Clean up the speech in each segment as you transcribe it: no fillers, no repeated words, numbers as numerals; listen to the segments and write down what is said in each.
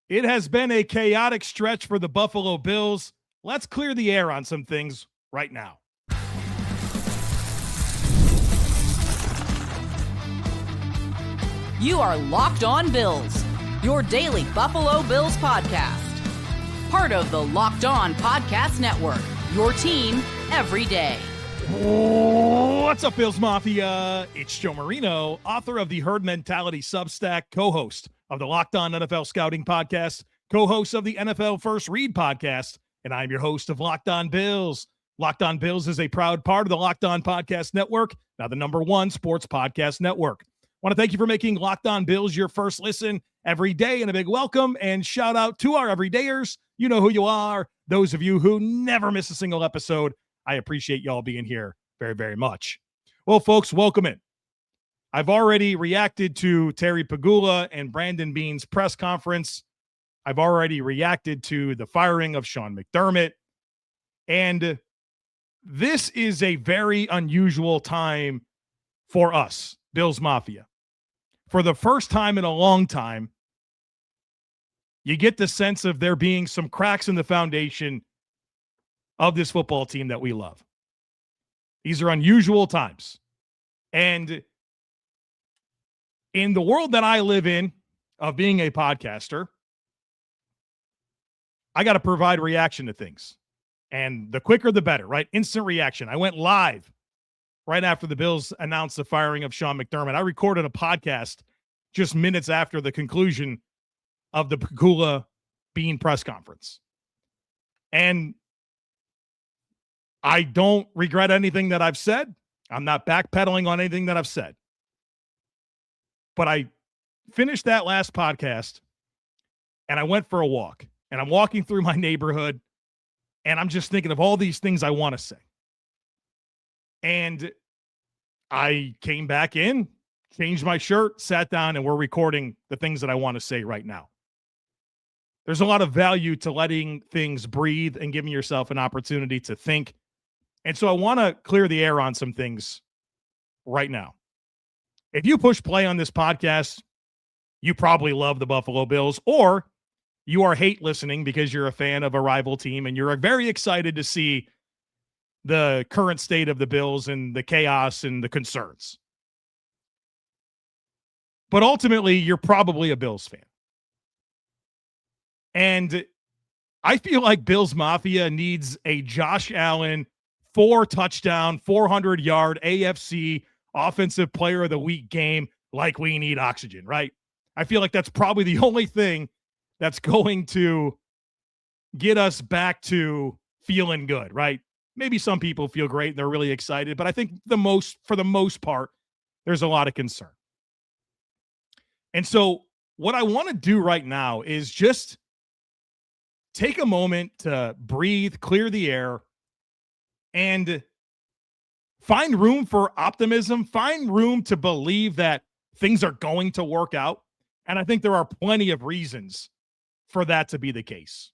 It has been a chaotic stretch for the Buffalo Bills. Let's clear the air on some things right now. You are Locked On Bills, your daily Buffalo Bills podcast. Part of the Locked On Podcast Network, your team every day. What's up, Bills Mafia? It's Joe Marino, author of the Herd Mentality Substack, co-host of the Locked On NFL Scouting Podcast, co-host of the NFL First Read Podcast, and I'm your host of Locked On Bills. Locked On Bills is a proud part of the Locked On Podcast Network, now the #1 sports podcast network. I want to thank you for making Locked On Bills your first listen every day, and a big welcome and shout out to our everydayers. You know who you are. Those of you who never miss a single episode, I appreciate y'all being here very, very much. Well, folks, welcome in. I've already reacted to Terry Pegula and Brandon Beane's press conference. I've already reacted to the firing of Sean McDermott. And this is a very unusual time for us, Bills Mafia. For the first time in a long time, you get the sense of there being some cracks in the foundation of this football team that we love. These are unusual times. And in the world that I live in, of being a podcaster, I got to provide reaction to things. And the quicker, the better, right? Instant reaction. I went live right after the Bills announced the firing of Sean McDermott. I recorded a podcast just minutes after the conclusion of the Pegula Beane press conference. And I don't regret anything that I've said. I'm not backpedaling on anything that I've said. But I finished that last podcast and I went for a walk. And I'm walking through my neighborhood and I'm just thinking of all these things I want to say. And I came back in, changed my shirt, sat down, and we're recording the things that I want to say right now. There's a lot of value to letting things breathe and giving yourself an opportunity to think. And so I want to clear the air on some things right now. If you push play on this podcast, you probably love the Buffalo Bills, or you are hate listening because you're a fan of a rival team and you're very excited to see the current state of the Bills and the chaos and the concerns. But ultimately, you're probably a Bills fan. And I feel like Bills Mafia needs a Josh Allen 4-touchdown, 400-yard AFC Offensive Player of the Week game like we need oxygen, right? I feel like that's probably the only thing that's going to get us back to feeling good, right? Maybe some people feel great and they're really excited, but I think for the most part, there's a lot of concern. And so what I want to do right now is just take a moment to breathe, clear the air, and find room for optimism, find room to believe that things are going to work out. And I think there are plenty of reasons for that to be the case.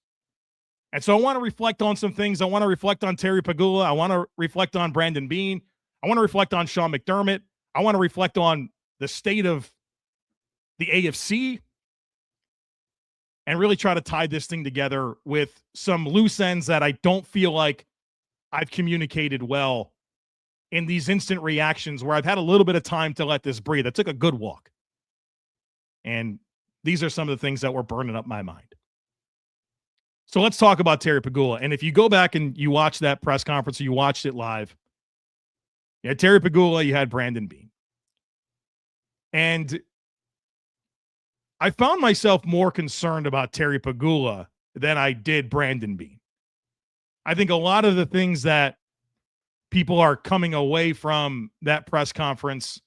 And so I want to reflect on some things. I want to reflect on Terry Pegula. I want to reflect on Brandon Beane. I want to reflect on Sean McDermott. I want to reflect on the state of the AFC and really try to tie this thing together with some loose ends that I don't feel like I've communicated well in these instant reactions where I've had a little bit of time to let this breathe. I took a good walk. And these are some of the things that were burning up my mind. So let's talk about Terry Pegula. And if you go back and you watch that press conference, or you watched it live, you had Terry Pegula, you had Brandon Beane. And I found myself more concerned about Terry Pegula than I did Brandon Beane. I think a lot of the things that people are coming away from that press conference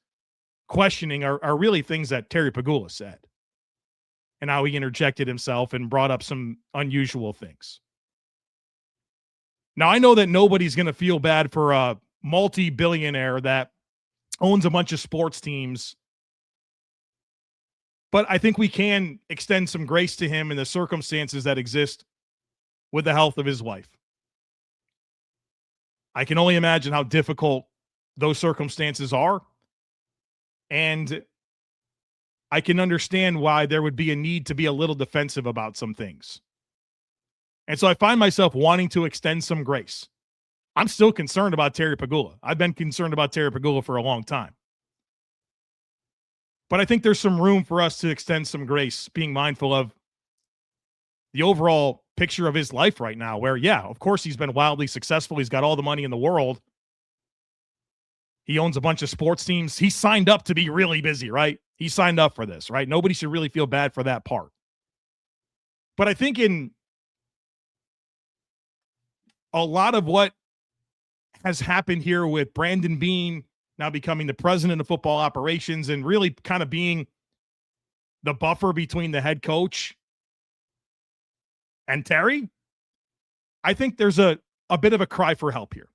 questioning are really things that Terry Pegula said and how he interjected himself and brought up some unusual things. Now, I know that nobody's going to feel bad for a multi-billionaire that owns a bunch of sports teams, but I think we can extend some grace to him in the circumstances that exist with the health of his wife. I can only imagine how difficult those circumstances are. And I can understand why there would be a need to be a little defensive about some things. And so I find myself wanting to extend some grace. I'm still concerned about Terry Pegula. I've been concerned about Terry Pegula for a long time. But I think there's some room for us to extend some grace, being mindful of the overall picture of his life right now, where, yeah, of course he's been wildly successful. He's got all the money in the world. He owns a bunch of sports teams. He signed up to be really busy, right? He signed up for this, right? Nobody should really feel bad for that part. But I think in a lot of what has happened here with Brandon Beane now becoming the president of football operations and really kind of being the buffer between the head coach and Terry, I think there's a bit of a cry for help here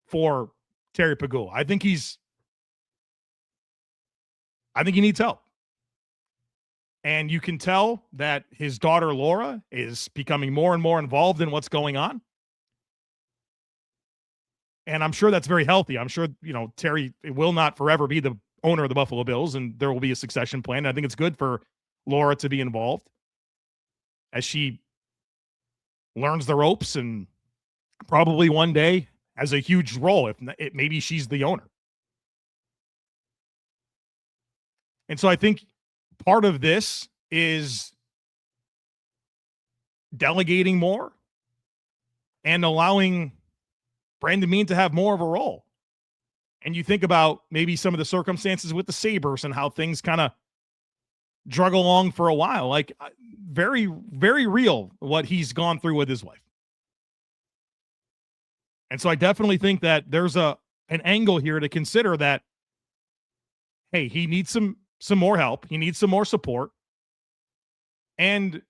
for Terry Pegula. I think he needs help. And you can tell that his daughter, Laura, is becoming more and more involved in what's going on. And I'm sure that's very healthy. I'm sure, Terry will not forever be the owner of the Buffalo Bills, and there will be a succession plan. I think it's good for Laura to be involved as she learns the ropes and probably one day has a huge role if maybe she's the owner. And so I think part of this is delegating more and allowing Brandon Beane to have more of a role. And you think about maybe some of the circumstances with the Sabres and how things kind of drug along for a while. Like, very, very real what he's gone through with his wife. And so I definitely think that there's an angle here to consider that, hey, he needs some more help. He needs some more support. And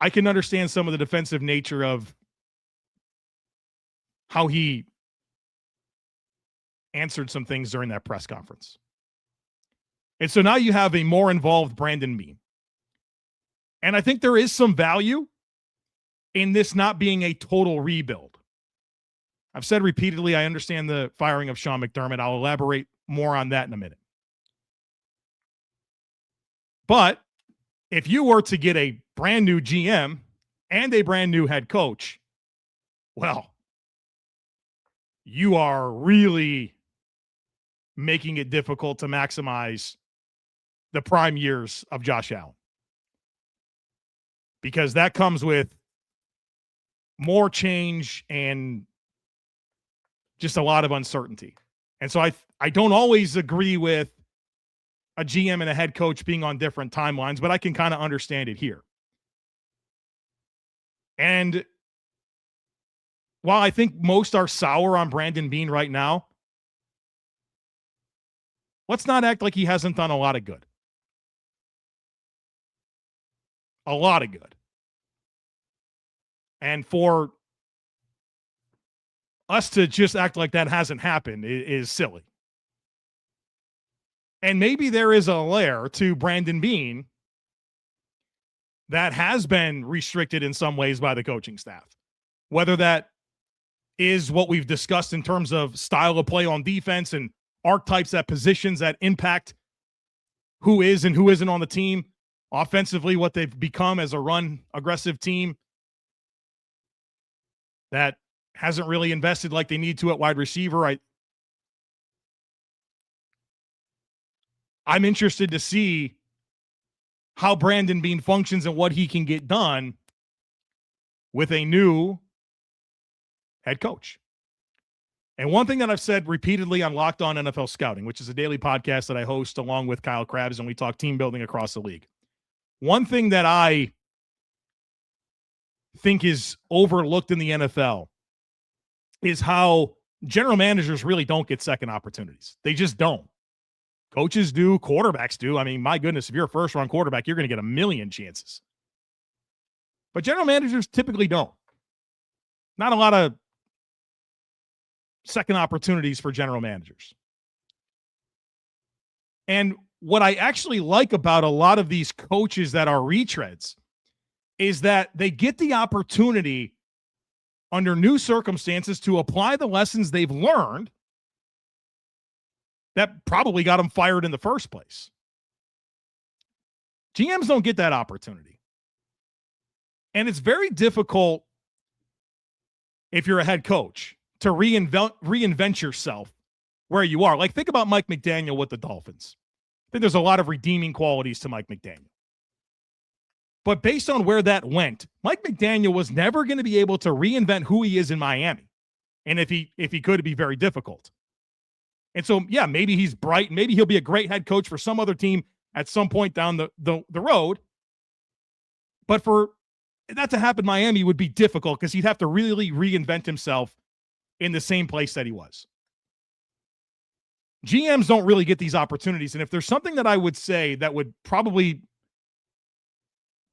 I can understand some of the defensive nature of how he answered some things during that press conference. And so now you have a more involved Brandon Beane. And I think there is some value in this not being a total rebuild. I've said repeatedly, I understand the firing of Sean McDermott. I'll elaborate more on that in a minute. But if you were to get a brand new GM and a brand new head coach, well, you are really making it difficult to maximize the prime years of Josh Allen. Because that comes with more change and just a lot of uncertainty. And so I don't always agree with a GM and a head coach being on different timelines, but I can kind of understand it here. And while I think most are sour on Brandon Beane right now, let's not act like he hasn't done a lot of good. A lot of good. And for us to just act like that hasn't happened is silly. And maybe there is a layer to Brandon Beane that has been restricted in some ways by the coaching staff. Whether that is what we've discussed in terms of style of play on defense and archetypes at positions that impact who is and who isn't on the team. Offensively, what they've become as a run aggressive team that hasn't really invested like they need to at wide receiver. I'm interested to see how Brandon Beane functions and what he can get done with a new head coach. And one thing that I've said repeatedly on Locked On NFL Scouting, which is a daily podcast that I host along with Kyle Krabs, and we talk team building across the league. One thing that I think is overlooked in the NFL is how general managers really don't get second opportunities. They just don't. Coaches do, quarterbacks do. I mean, my goodness, if you're a first-round quarterback, you're going to get a million chances. But general managers typically don't. Not a lot of second opportunities for general managers. And what I actually like about a lot of these coaches that are retreads is that they get the opportunity under new circumstances to apply the lessons they've learned that probably got him fired in the first place. GMs don't get that opportunity. And it's very difficult if you're a head coach to reinvent yourself where you are. Like, think about Mike McDaniel with the Dolphins. I think there's a lot of redeeming qualities to Mike McDaniel. But based on where that went, Mike McDaniel was never going to be able to reinvent who he is in Miami. And if he could, it'd be very difficult. And so, yeah, maybe he's bright. Maybe he'll be a great head coach for some other team at some point down the road. But for that to happen, Miami would be difficult because he'd have to really reinvent himself in the same place that he was. GMs don't really get these opportunities. And if there's something that I would say that would probably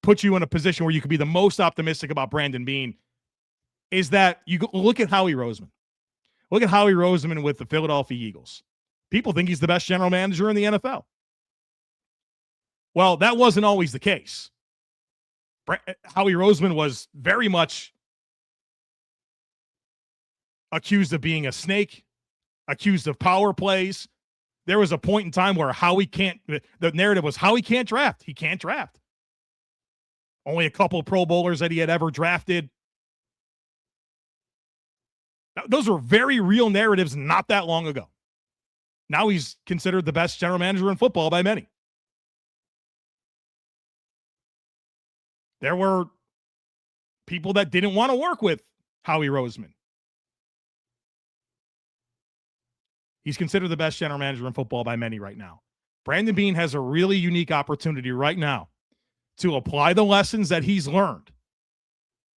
put you in a position where you could be the most optimistic about Brandon Beane, is that you look at Howie Roseman. Look at Howie Roseman with the Philadelphia Eagles. People think he's the best general manager in the NFL. Well, that wasn't always the case. Howie Roseman was very much accused of being a snake, accused of power plays. There was a point in time where the narrative was Howie can't draft. He can't draft. Only a couple of Pro Bowlers that he had ever drafted. Those were very real narratives not that long ago. Now he's considered the best general manager in football by many. There were people that didn't want to work with Howie Roseman. He's considered the best general manager in football by many right now. Brandon Beane has a really unique opportunity right now to apply the lessons that he's learned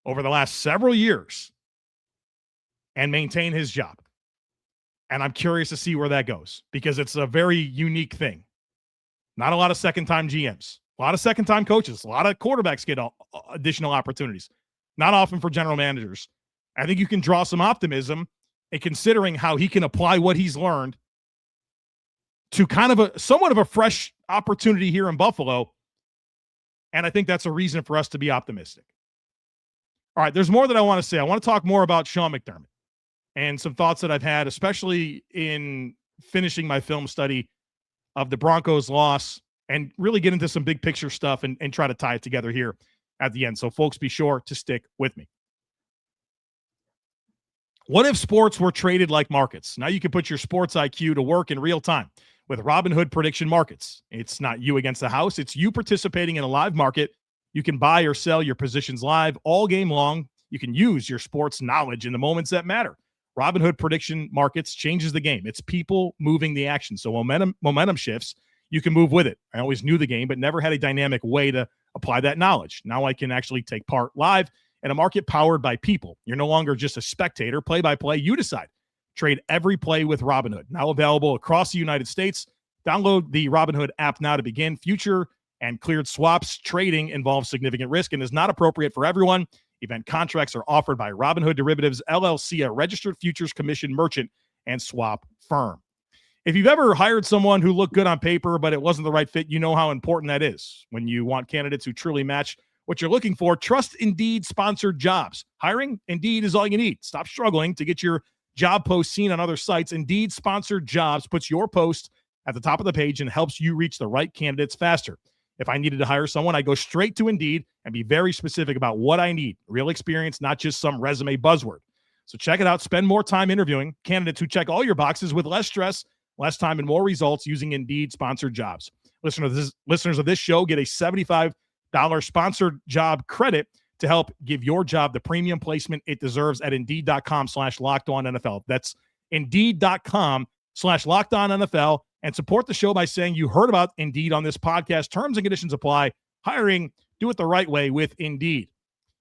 over the last several years and maintain his job. And I'm curious to see where that goes because it's a very unique thing. Not a lot of second-time GMs, a lot of second-time coaches, a lot of quarterbacks get additional opportunities. Not often for general managers. I think you can draw some optimism in considering how he can apply what he's learned to kind of somewhat of a fresh opportunity here in Buffalo. And I think that's a reason for us to be optimistic. All right, there's more that I want to say. I want to talk more about Sean McDermott and some thoughts that I've had, especially in finishing my film study of the Broncos' loss and really get into some big picture stuff and try to tie it together here at the end. So, folks, be sure to stick with me. What if sports were traded like markets? Now you can put your sports IQ to work in real time with Robinhood prediction markets. It's not you against the house. It's you participating in a live market. You can buy or sell your positions live all game long. You can use your sports knowledge in the moments that matter. Robinhood prediction markets changes the game. It's people moving the action. So momentum shifts. You can move with it. I always knew the game, but never had a dynamic way to apply that knowledge. Now I can actually take part live in a market powered by people. You're no longer just a spectator. Play-by-play, you decide. Trade every play with Robinhood. Now available across the United States. Download the Robinhood app now to begin. Future and cleared swaps trading involves significant risk and is not appropriate for everyone. Event contracts are offered by Robinhood Derivatives, LLC, a registered futures commission merchant and swap firm. If you've ever hired someone who looked good on paper, but it wasn't the right fit, you know how important that is. When you want candidates who truly match what you're looking for, trust Indeed sponsored jobs. Hiring? Indeed is all you need. Stop struggling to get your job post seen on other sites. Indeed sponsored jobs puts your post at the top of the page and helps you reach the right candidates faster. If I needed to hire someone, I go straight to Indeed and be very specific about what I need. Real experience, not just some resume buzzword. So check it out. Spend more time interviewing candidates who check all your boxes with less stress, less time, and more results using Indeed sponsored jobs. Listeners of this show get a $75 sponsored job credit to help give your job the premium placement it deserves at Indeed.com/LockedOnNFL. That's Indeed.com/LockedOnNFL, and support the show by saying you heard about Indeed on this podcast. Terms and conditions apply. Hiring, do it the right way with Indeed.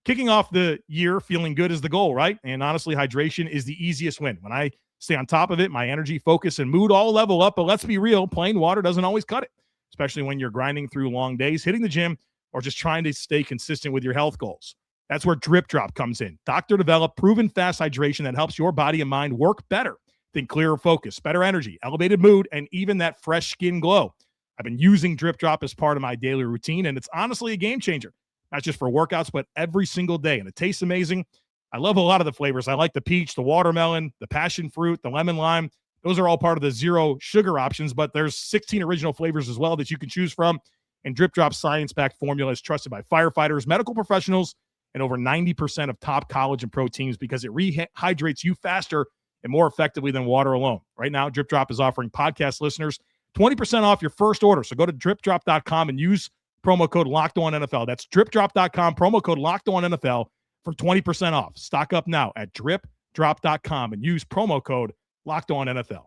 Kicking off the year feeling good is the goal, right? And honestly, hydration is the easiest win. When I stay on top of it, my energy, focus, and mood all level up. But let's be real, plain water doesn't always cut it, especially when you're grinding through long days, hitting the gym, or just trying to stay consistent with your health goals. That's where Drip Drop comes in. Doctor-developed, proven fast hydration that helps your body and mind work better. Think clearer focus, better energy, elevated mood, and even that fresh skin glow. I've been using Drip Drop as part of my daily routine, and it's honestly a game changer. Not just for workouts, but every single day. And it tastes amazing. I love a lot of the flavors. I like the peach, the watermelon, the passion fruit, the lemon lime. Those are all part of the zero sugar options, but there's 16 original flavors as well that you can choose from. And Drip Drop's science-backed formula is trusted by firefighters, medical professionals, and over 90% of top college and pro teams because it rehydrates you faster and more effectively than water alone. Right now, Drip Drop is offering podcast listeners 20% off your first order. So go to dripdrop.com and use promo code LOCKEDONNFL. That's dripdrop.com, promo code LOCKEDONNFL for 20% off. Stock up now at dripdrop.com and use promo code LOCKEDONNFL.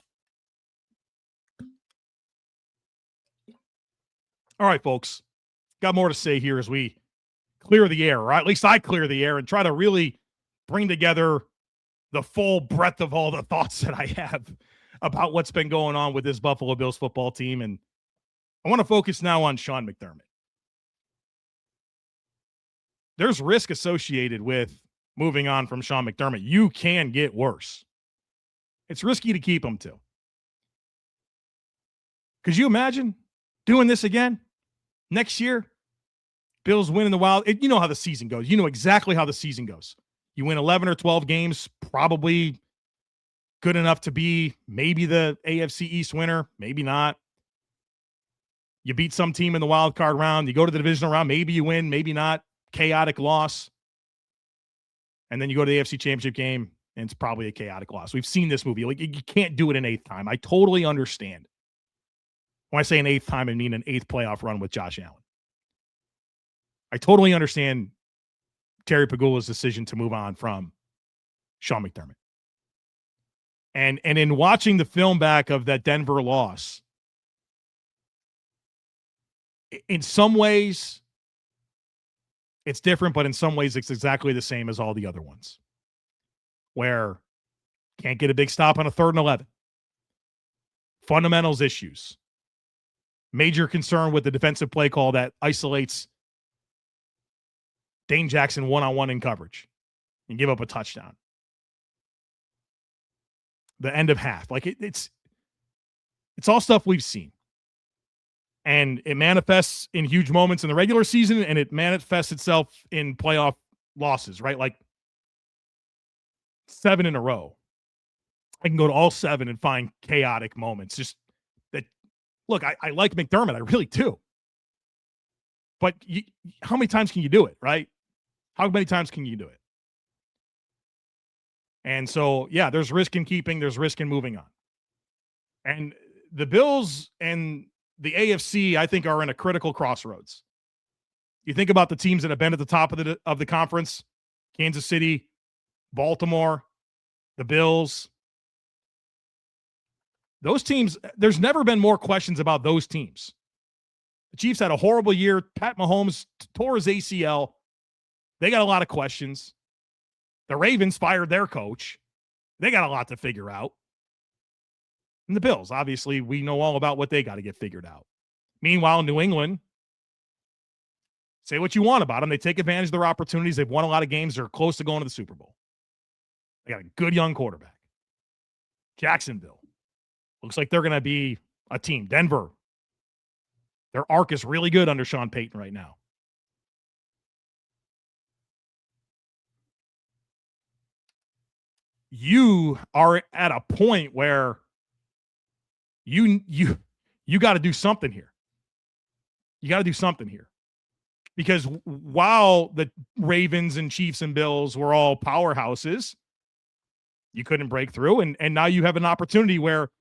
All right, folks. Got more to say here as we clear the air, or at least I clear the air and try to really bring together the full breadth of all the thoughts that I have about what's been going on with this Buffalo Bills football team. And I want to focus now on Sean McDermott. There's risk associated with moving on from Sean McDermott. You can get worse. It's risky to keep him too. Could you imagine doing this again next year? Bills winning the wild. You know how the season goes. You know exactly how the season goes. You win 11 or 12 games, probably good enough to be maybe the AFC East winner, maybe not. You beat some team in the wild card round. You go to the divisional round. Maybe you win, maybe not. Chaotic loss. And then you go to the AFC Championship game, and it's probably a chaotic loss. We've seen this movie. Like, you can't do it an eighth time. I totally understand. When I say an eighth time, I mean an eighth playoff run with Josh Allen. I totally understand Terry Pegula's decision to move on from Sean McDermott. And in watching the film back of that Denver loss, in some ways, it's different, but in some ways, it's exactly the same as all the other ones. Where can't get a big stop on a 3rd and 11. Fundamentals issues. Major concern with the defensive play call that isolates Dane Jackson one-on-one in coverage and give up a touchdown. The end of half. Like it's all stuff we've seen. And it manifests in huge moments in the regular season, and it manifests itself in playoff losses, right? Like 7 in a row. I can go to all 7 and find chaotic moments. Just that, look, I like McDermott. I really do. But how many times can you do it, right? How many times can you do it? And so, yeah, there's risk in keeping. There's risk in moving on. And the Bills and the AFC, I think, are in a critical crossroads. You think about the teams that have been at the top of the conference: Kansas City, Baltimore, the Bills. Those teams, there's never been more questions about those teams. The Chiefs had a horrible year. Pat Mahomes tore his ACL. They got a lot of questions. The Ravens fired their coach. They got a lot to figure out. And the Bills, obviously, we know all about what they got to get figured out. Meanwhile, New England, say what you want about them. They take advantage of their opportunities. They've won a lot of games. They're close to going to the Super Bowl. They got a good young quarterback. Jacksonville, looks like they're going to be a team. Denver, their arc is really good under Sean Payton right now. You are at a point where you got to do something here. You got to do something here. Because while the Ravens and Chiefs and Bills were all powerhouses, you couldn't break through. And now you have an opportunity where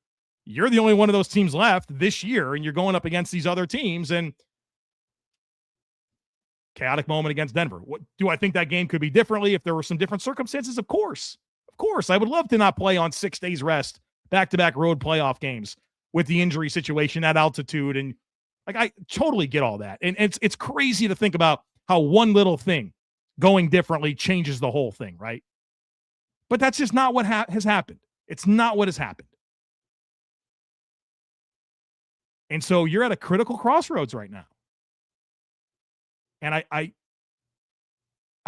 you're the only one of those teams left this year, and you're going up against these other teams. And chaotic moment against Denver. Do I think that game could be differently if there were some different circumstances? Of course. Of course. I would love to not play on 6 days rest, back-to-back road playoff games with the injury situation at altitude. And like, I totally get all that. And it's crazy to think about how one little thing going differently changes the whole thing, right? But that's just not what has happened. It's not what has happened. And so you're at a critical crossroads right now. And I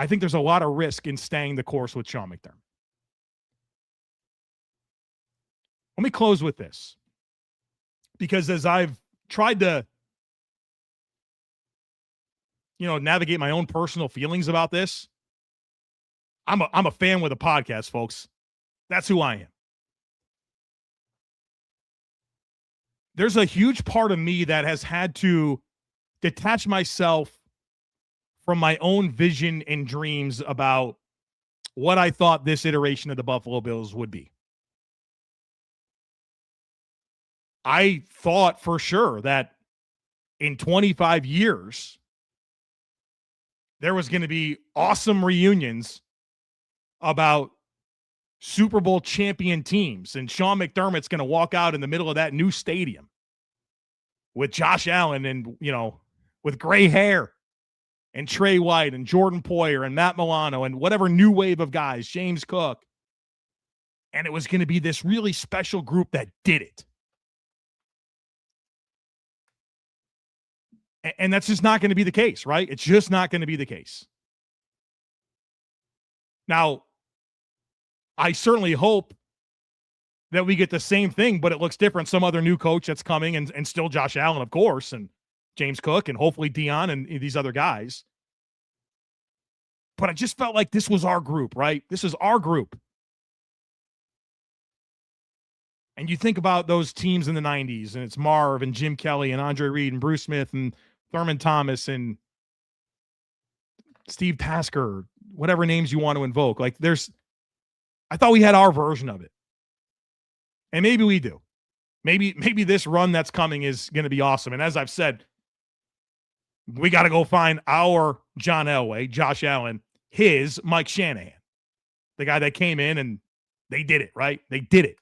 think there's a lot of risk in staying the course with Sean McDermott. Let me close with this. Because as I've tried to, navigate my own personal feelings about this, I'm a fan with a podcast, folks. That's who I am. there's a huge part of me that has had to detach myself from my own vision and dreams about what I thought this iteration of the Buffalo Bills would be. I thought for sure that in 25 years, there was going to be awesome reunions about Super Bowl champion teams. And Sean McDermott's going to walk out in the middle of that new stadium with Josh Allen and, with gray hair and Trey White and Jordan Poyer and Matt Milano and whatever new wave of guys, James Cook. And it was going to be this really special group that did it. And that's just not going to be the case, right? It's just not going to be the case. Now, I certainly hope that we get the same thing, but it looks different. Some other new coach that's coming and still Josh Allen, of course, and James Cook and hopefully Dion and these other guys. But I just felt like this was our group, right? This is our group. And you think about those teams in the 90s, and it's Marv and Jim Kelly and Andre Reed and Bruce Smith and Thurman Thomas and Steve Tasker, whatever names you want to invoke. Like I thought we had our version of it. And maybe we do. Maybe this run that's coming is going to be awesome. And as I've said, we got to go find our John Elway, Josh Allen, his Mike Shanahan, the guy that came in and they did it, right? They did it.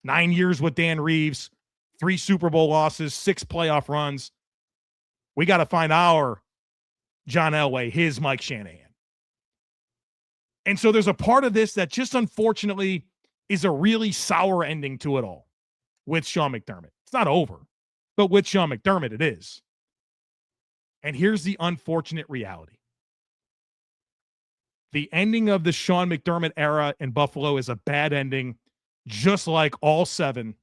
9 years with Dan Reeves, 3 Super Bowl losses, 6 playoff runs. We got to find our John Elway, his Mike Shanahan. And so there's a part of this that just unfortunately is a really sour ending to it all with Sean McDermott. It's not over, but with Sean McDermott, it is. And here's the unfortunate reality. The ending of the Sean McDermott era in Buffalo is a bad ending, just like all 7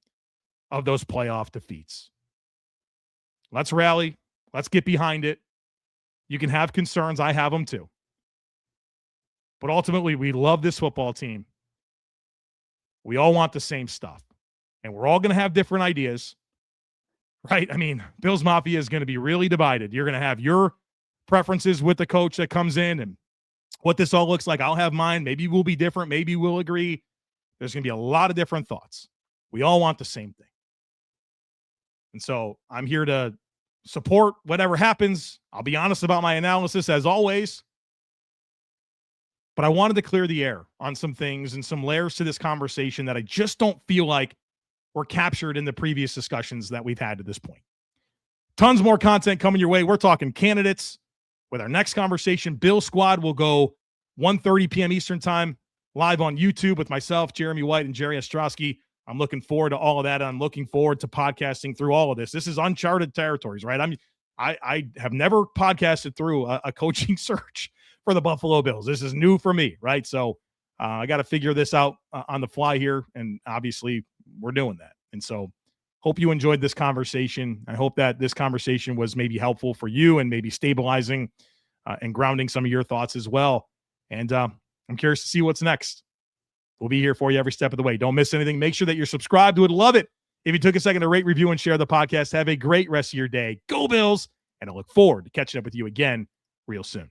of those playoff defeats. Let's rally. Let's get behind it. You can have concerns. I have them too. But ultimately, we love this football team. We all want the same stuff. And we're all going to have different ideas, right? I mean, Bills Mafia is going to be really divided. You're going to have your preferences with the coach that comes in and what this all looks like. I'll have mine. Maybe we'll be different. Maybe we'll agree. There's going to be a lot of different thoughts. We all want the same thing. And so I'm here to support whatever happens. I'll be honest about my analysis as always. But I wanted to clear the air on some things and some layers to this conversation that I just don't feel like were captured in the previous discussions that we've had to this point. Tons more content coming your way. We're talking candidates with our next conversation. Bill Squad will go 1:30 p.m. Eastern time live on YouTube with myself, Jeremy White, and Jerry Ostrowski. I'm looking forward to all of that. I'm looking forward to podcasting through all of this. This is uncharted territories, right? I have never podcasted through a coaching search for the Buffalo Bills. This is new for me, right? So I got to figure this out on the fly here, and obviously we're doing that. And so hope you enjoyed this conversation. I hope that this conversation was maybe helpful for you and maybe stabilizing and grounding some of your thoughts as well. And I'm curious to see what's next. We'll be here for you every step of the way. Don't miss anything. Make sure that you're subscribed. Would love it if you took a second to rate, review, and share the podcast. Have a great rest of your day. Go Bills. And I look forward to catching up with you again real soon.